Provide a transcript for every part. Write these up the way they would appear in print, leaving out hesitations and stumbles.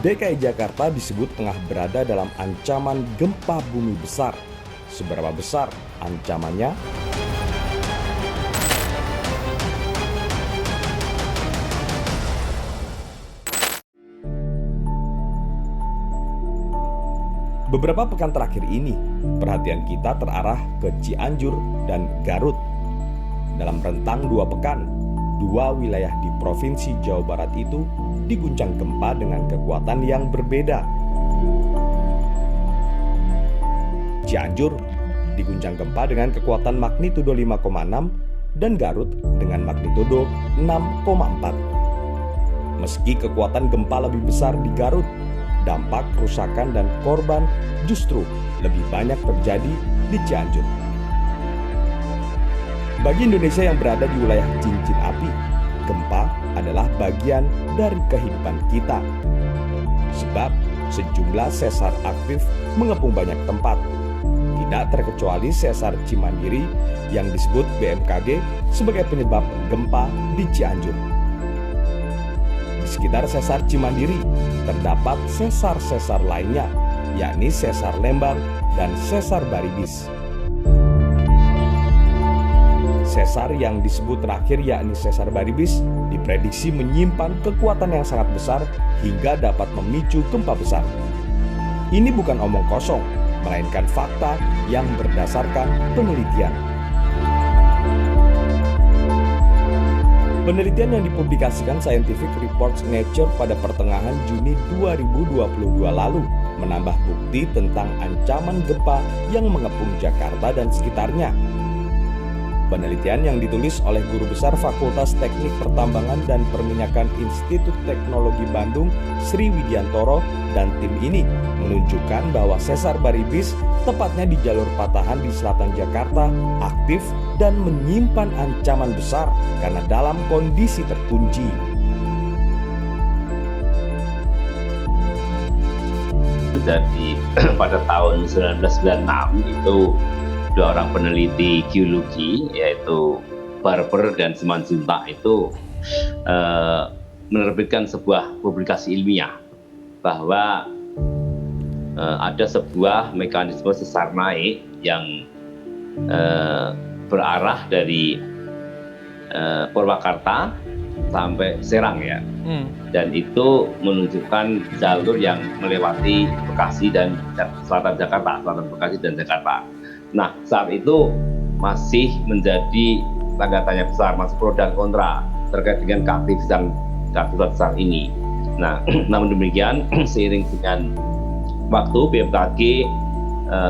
DKI Jakarta disebut tengah berada dalam ancaman gempa bumi besar. Seberapa besar ancamannya? Beberapa pekan terakhir ini, perhatian kita terarah ke Cianjur dan Garut. Dalam rentang 2 pekan, 2 wilayah di Provinsi Jawa Barat itu diguncang gempa dengan kekuatan yang berbeda. Cianjur diguncang gempa dengan kekuatan magnitudo 5,6 dan Garut dengan magnitudo 6,4. Meski kekuatan gempa lebih besar di Garut, dampak kerusakan dan korban justru lebih banyak terjadi di Cianjur. Bagi Indonesia yang berada di wilayah cincin api, gempa adalah bagian dari kehidupan kita. Sebab sejumlah sesar aktif mengepung banyak tempat. Tidak terkecuali sesar Cimandiri yang disebut BMKG sebagai penyebab gempa di Cianjur. Di sekitar sesar Cimandiri terdapat sesar-sesar lainnya, yakni sesar Lembang dan sesar Baribis. Sesar yang disebut terakhir yakni sesar Baribis diprediksi menyimpan kekuatan yang sangat besar hingga dapat memicu gempa besar. Ini bukan omong kosong, melainkan fakta yang berdasarkan penelitian. Penelitian yang dipublikasikan Scientific Reports Nature pada pertengahan Juni 2022 lalu menambah bukti tentang ancaman gempa yang mengepung Jakarta dan sekitarnya. Penelitian yang ditulis oleh Guru Besar Fakultas Teknik Pertambangan dan Perminyakan Institut Teknologi Bandung, Sri Widiantoro, dan tim ini menunjukkan bahwa sesar Baribis, tepatnya di jalur patahan di selatan Jakarta, aktif dan menyimpan ancaman besar karena dalam kondisi terkunci. Jadi pada tahun 1996 itu 2 orang peneliti geologi yaitu Barber dan Simanjuntak itu menerbitkan sebuah publikasi ilmiah bahwa ada sebuah mekanisme sesar naik yang berarah dari Purwakarta sampai Serang ya, dan itu menunjukkan jalur yang melewati Bekasi dan selatan Jakarta, selatan Bekasi dan Jakarta. Nah, saat itu masih menjadi tanda tanya besar, masih pro dan kontra terkait dengan keaktifan sesar ini. Nah, namun demikian seiring dengan waktu BMKG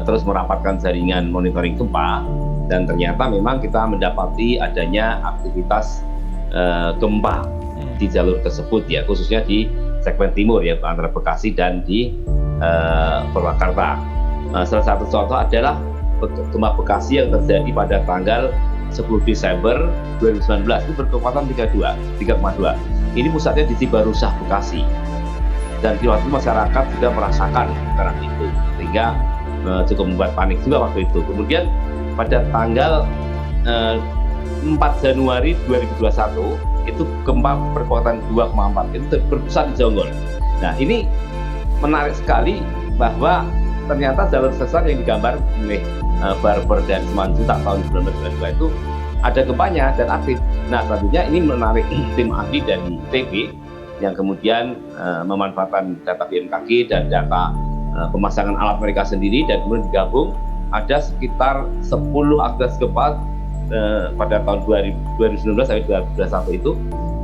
terus merapatkan jaringan monitoring gempa dan ternyata memang kita mendapati adanya aktivitas gempa di jalur tersebut ya, khususnya di segmen timur ya, antara Bekasi dan di Purwakarta. Salah satu contoh adalah gempa Bekasi yang terjadi pada tanggal 10 Desember 2019 itu berkekuatan 3,2. Ini pusatnya di Cibarusah, Bekasi. Dan di waktu masyarakat juga merasakan getaran itu, sehingga cukup membuat panik juga waktu itu. Kemudian pada tanggal 4 Januari 2021 itu gempa berkekuatan 2,4 itu berpusat di Jonggol. Nah, ini menarik sekali bahwa ternyata jalur sesar yang digambar oleh Barber dan Simanjuntak tahun 1992 itu ada gempanya dan aktif. Nah, selanjutnya ini menarik tim ahli dari ITB yang kemudian memanfaatkan data BMKG dan data pemasangan alat mereka sendiri dan kemudian digabung ada sekitar 10 aktivitas gempa pada tahun 2019 sampai 2021 itu,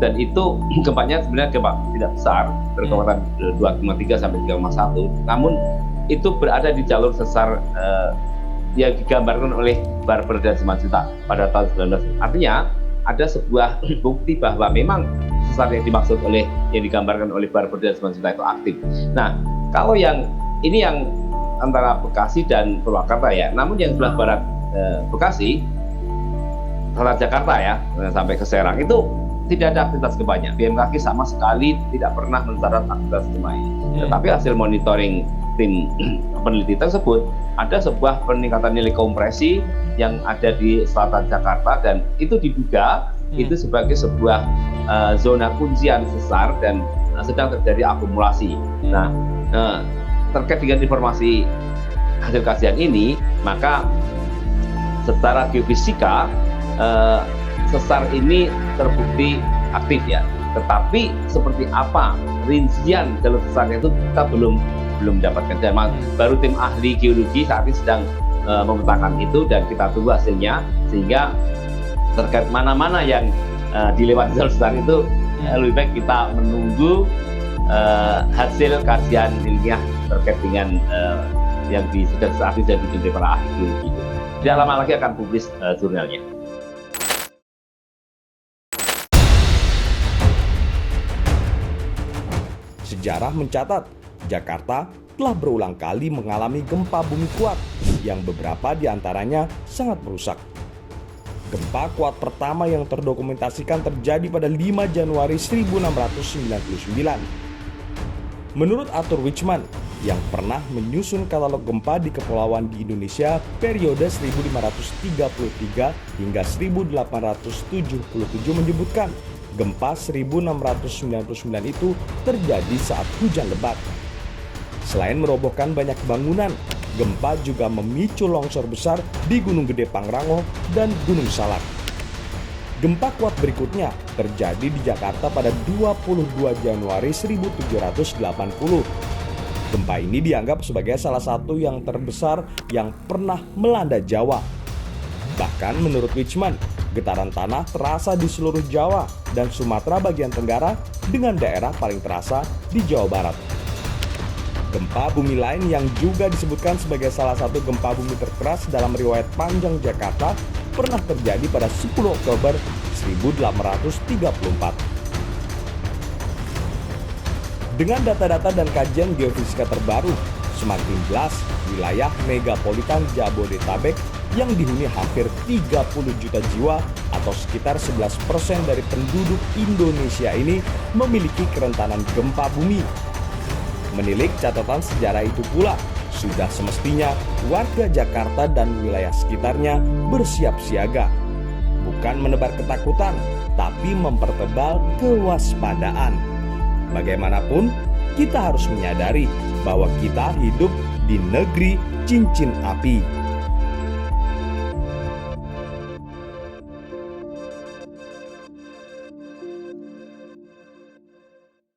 dan itu gempanya sebenarnya gempa tidak besar berkekuatan 2,3 sampai 3,1, namun itu berada di jalur sesar yang digambarkan oleh Barber dan Simanjuntak pada tahun 19. Artinya ada sebuah bukti bahwa memang sesar yang dimaksud oleh yang digambarkan oleh Barber dan Simanjuntak itu aktif. Nah, kalau yang ini yang antara Bekasi dan Purwakarta ya, namun yang sebelah barat Bekasi, selatan Jakarta ya, sampai ke Serang itu tidak ada aktivitas gempanya. BMKG sama sekali tidak pernah mencatat aktivitas gempa ini. Tetapi hasil monitoring tim peneliti tersebut ada sebuah peningkatan nilai kompresi yang ada di selatan Jakarta dan itu diduga itu sebagai sebuah zona kuncian sesar dan sedang terjadi akumulasi. Nah, terkait dengan informasi hasil kajian ini, maka secara geofisika sesar ini terbukti aktif ya. Tetapi seperti apa rincian jalur sesarnya itu kita belum mendapatkan. Dan baru tim ahli geologi saat ini sedang memetakan itu dan kita tunggu hasilnya, sehingga terkait mana-mana yang dilewati jalur sesar itu lebih baik kita menunggu hasil kajian ilmiah terkait dengan yang saat ini sudah ditunjukkan para ahli geologi. Tidak lama lagi akan publis jurnalnya. Sejarah mencatat, Jakarta telah berulang kali mengalami gempa bumi kuat yang beberapa diantaranya sangat merusak. Gempa kuat pertama yang terdokumentasikan terjadi pada 5 Januari 1699. Menurut Arthur Wichmann yang pernah menyusun katalog gempa di kepulauan di Indonesia periode 1533 hingga 1877 menyebutkan gempa 1699 itu terjadi saat hujan lebat. Selain merobohkan banyak bangunan, gempa juga memicu longsor besar di Gunung Gede Pangrango dan Gunung Salak. Gempa kuat berikutnya terjadi di Jakarta pada 22 Januari 1780. Gempa ini dianggap sebagai salah satu yang terbesar yang pernah melanda Jawa. Bahkan menurut Wichmann, getaran tanah terasa di seluruh Jawa dan Sumatera bagian Tenggara dengan daerah paling terasa di Jawa Barat. Gempa bumi lain yang juga disebutkan sebagai salah satu gempa bumi terkeras dalam riwayat panjang Jakarta pernah terjadi pada 10 Oktober 1844. Dengan data-data dan kajian geofisika terbaru, semakin jelas wilayah megapolitan Jabodetabek yang dihuni hampir 30 juta jiwa atau sekitar 11% dari penduduk Indonesia ini memiliki kerentanan gempa bumi. Menilik catatan sejarah itu pula, sudah semestinya warga Jakarta dan wilayah sekitarnya bersiap siaga. Bukan menebar ketakutan, tapi mempertebal kewaspadaan. Bagaimanapun, kita harus menyadari bahwa kita hidup di negeri cincin api.